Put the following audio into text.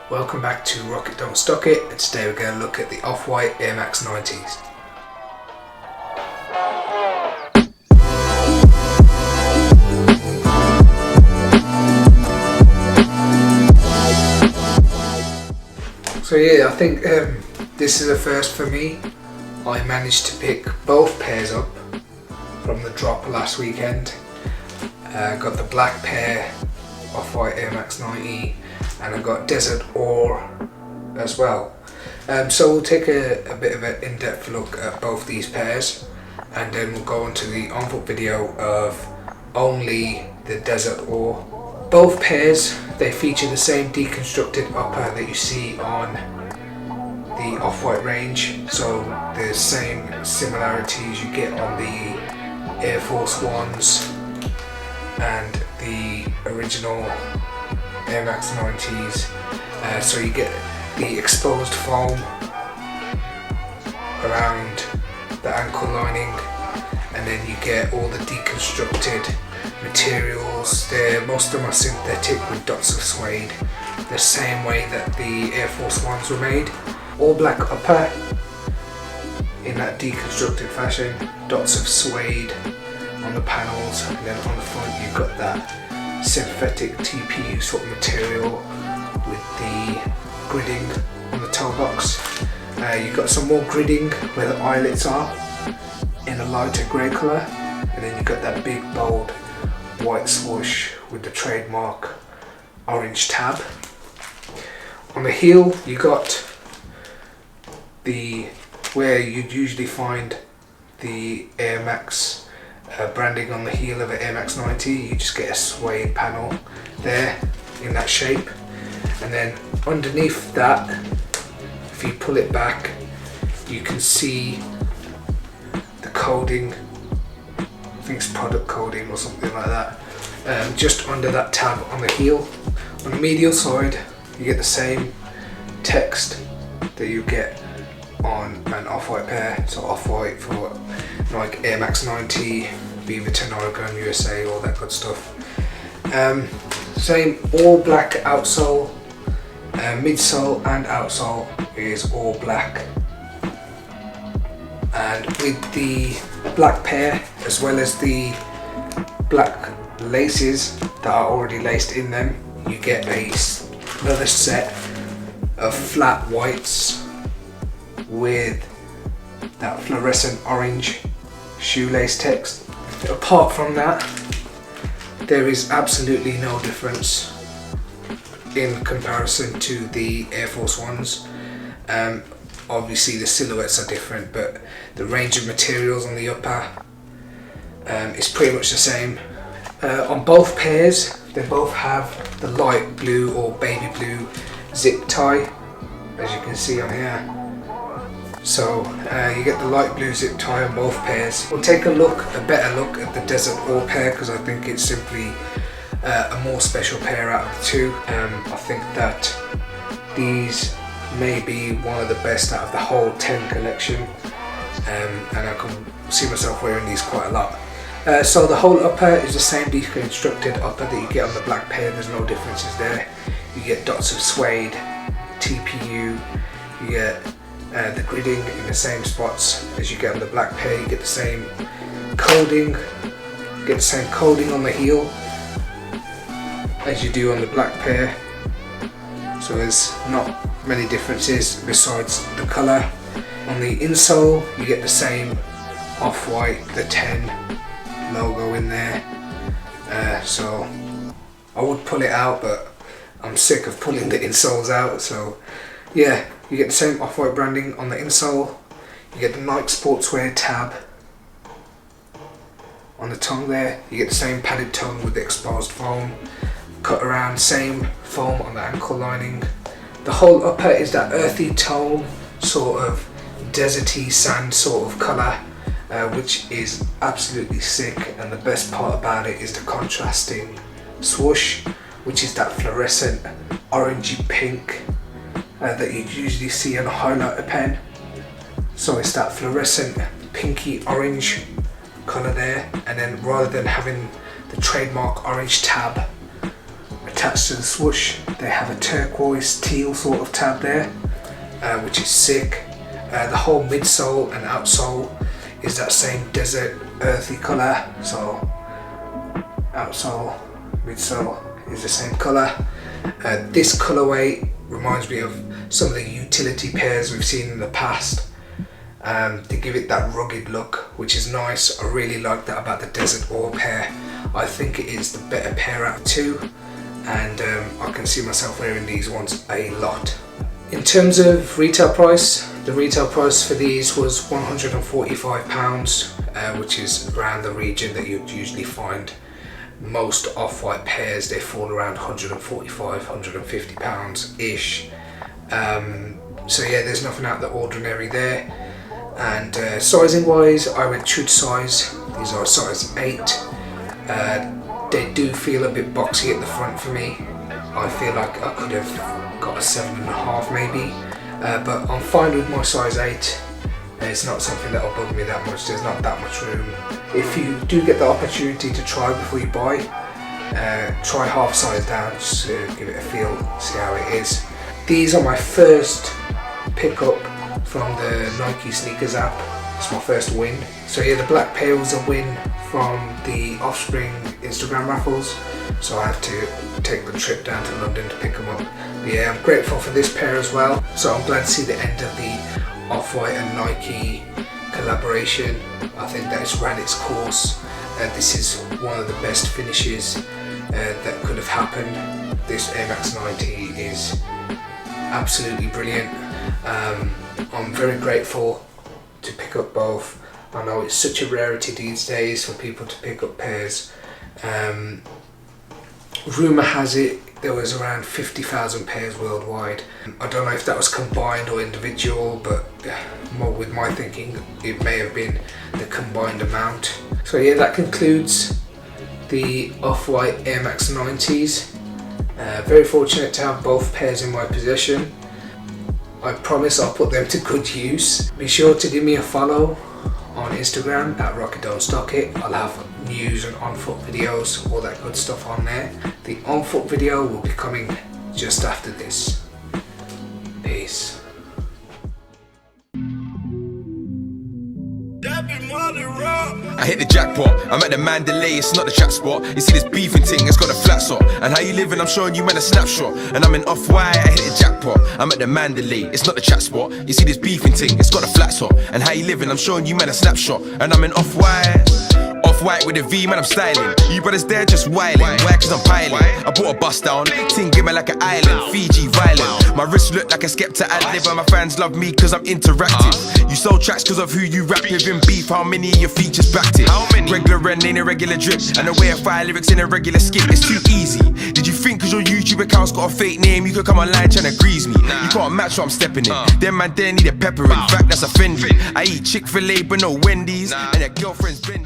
Welcome back to Rocket Don't Stock It, and today we're going to look at the Off-White Air Max 90s. So yeah, I think this is a first for me. I managed to pick both pairs up from the drop last weekend. Got the black pair Off-White Air Max 90 and I got Desert Ore as well. So we'll take a bit of an in-depth look at both these pairs, and then we'll go on to the on-foot video of only the Desert Ore. Both pairs, they feature the same deconstructed upper that you see on the Off-White range, so the same similarities you get on the Air Force Ones and the original Air Max 90s. So you get the exposed foam around the ankle lining, and then you get all the deconstructed materials. Most of them are synthetic with dots of suede, the same way that the Air Force Ones were made. All black upper in that deconstructed fashion, dots of suede on the panels, and then on the front you've got that synthetic TPU sort of material with the gridding on the toe box. You've got some more gridding where the eyelets are in a lighter grey colour, and then you've got that big bold white swoosh with the trademark orange tab. On the heel you got where you'd usually find the Air Max branding on the heel of an Air Max 90, you just get a suede panel there in that shape, and then underneath that, if you pull it back, you can see the coding. I think it's product coding or something like that, just under that tab on the heel. On the medial side you get the same text that you get on an Off-White pair, so Off-White for like Air Max 90, Beaverton, Oregon, USA, all that good stuff. Same all black outsole, midsole and outsole is all black. And with the black pair, as well as the black laces that are already laced in them, you get another set of flat whites with that fluorescent orange shoelace text. Apart from that, there is absolutely no difference in comparison to the Air Force Ones. Obviously the silhouettes are different, but the range of materials on the upper is pretty much the same. On both pairs, they both have the light blue or baby blue zip tie, as you can see on here. So you get the light blue zip tie on both pairs. We'll take a better look at the Desert Ore pair, because I think it's simply a more special pair out of the two. I think that these may be one of the best out of the whole 10 collection, and I can see myself wearing these quite a lot. So the whole upper is the same deconstructed upper that you get on the black pair. There's no differences there. You get dots of suede, TPU, you get the gridding in the same spots as you get on the black pair. You get the same coding, on the heel as you do on the black pair. So there's not many differences besides the colour. On the insole you get the same Off-White, the 10 logo in there. So I would pull it out, but I'm sick of pulling the insoles out. So yeah, you get the same Off-White branding on the insole. You get the Nike Sportswear tab on the tongue there. You get the same padded tongue with the exposed foam cut around, same foam on the ankle lining. The whole upper is that earthy tone, sort of deserty sand sort of colour, which is absolutely sick. And the best part about it is the contrasting swoosh, which is that fluorescent orangey pink that you usually see on a highlighter pen. So it's that fluorescent pinky orange colour there, and then rather than having the trademark orange tab attached to the swoosh. They have a turquoise teal sort of tab there, which is sick. The whole midsole and outsole is that same desert earthy colour, so outsole, midsole is the same colour. This colourway reminds me of some of the utility pairs we've seen in the past. They give it that rugged look, which is nice. I really like that about the Desert Ore pair. I think it is the better pair out of two, and I can see myself wearing these ones a lot. In terms of retail price, the retail price for these was £145, which is around the region that you'd usually find most off-white pairs. They fall around £145, £150 ish. So yeah, there's nothing out of the ordinary there. And sizing wise, I went true to size. These are size 8. They do feel a bit boxy at the front for me. I feel like I could have got a 7.5 maybe, but I'm fine with my size 8. It's not something that will bug me that much. There's not that much room. If you do get the opportunity to try before you buy, try half size down just to give it a feel, see how it is. These are my first pickup from the Nike sneakers app. It's my first win. So yeah, the black pair was a win from the Offspring Instagram raffles, so I have to take the trip down to London to pick them up. But yeah, I'm grateful for this pair as well, so I'm glad to see the end of the Off-White and Nike collaboration. I think that it's ran its course. This is one of the best finishes that could have happened. This Air Max 90 is absolutely brilliant. I'm very grateful to pick up both. I know it's such a rarity these days for people to pick up pairs. Rumour has it there was around 50,000 pairs worldwide. I don't know if that was combined or individual, but more with my thinking, it may have been the combined amount. So yeah, that concludes the Off-White Air Max 90s. Very fortunate to have both pairs in my possession. I promise I'll put them to good use. Be sure to give me a follow on Instagram at RockyDon'tStockIt. I'll have news and on-foot videos, all that good stuff on there. The on-foot video will be coming just after this. Peace. I hit the jackpot, I'm at the Mandalay, it's not the chat spot. You see this beefing thing, it's got a flat top. And how you living, I'm showing you man a snapshot. And I'm in Off-White, I hit the jackpot, I'm at the Mandalay, it's not the chat spot. You see this beefing thing, it's got a flat top. And how you living, I'm showing you man a snapshot. And I'm in Off-White, Off-White with a V, man I'm styling. You brothers there just wildin', why? Cause I'm piling. I bought a bus down, ting give me like an island, Fiji violent. My wrist look like a Skepta ad-lib, and my fans love me cause I'm interactive. You sold tracks cause of who you rap with. In beef, how many of your features backed it? How many? Regular rent ain't a regular drip, and the way I fire lyrics in a regular skip, it's too easy. Did you think cause your YouTube account's got a fake name, you could come online tryna grease me? You can't match what I'm stepping in. Them man there need a pepper, in fact that's offending. I eat Chick-fil-A but no Wendy's, and their girlfriend's been